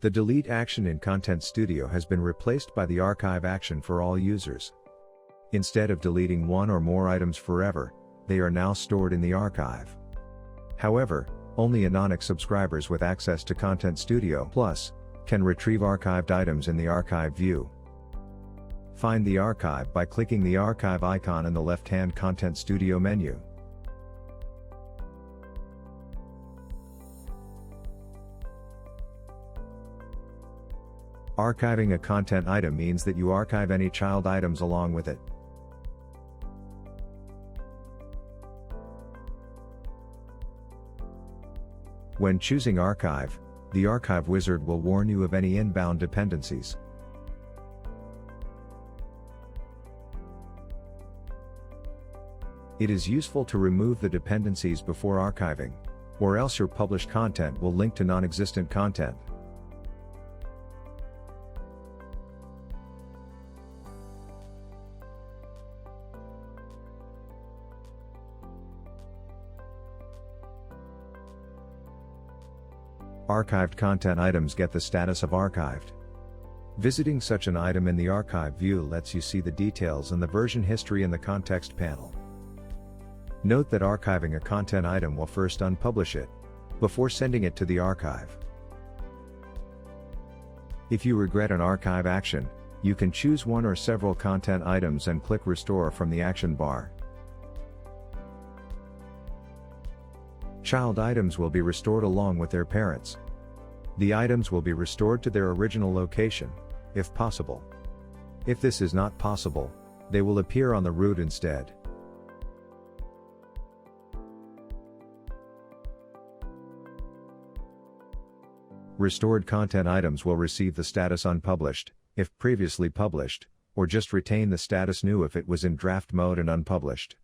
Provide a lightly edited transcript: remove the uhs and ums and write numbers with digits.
The delete action in Content Studio has been replaced by the archive action for all users. Instead of deleting one or more items forever, they are now stored in the archive. However, only Anonic subscribers with access to Content Studio Plus can retrieve archived items in the archive view. Find the archive by clicking the archive icon in the left-hand Content Studio menu. Archiving a content item means that you archive any child items along with it. When choosing Archive, the Archive wizard will warn you of any inbound dependencies. It is useful to remove the dependencies before archiving, or else your published content will link to non-existent content. Archived content items get the status of archived. Visiting such an item in the archive view lets you see the details and the version history in the context panel. Note that archiving a content item will first unpublish it, before sending it to the archive. If you regret an archive action, you can choose one or several content items and click Restore from the action bar. Child items will be restored along with their parents. The items will be restored to their original location, if possible. If this is not possible, they will appear on the root instead. Restored content items will receive the status unpublished, if previously published, or just retain the status new if it was in draft mode and unpublished.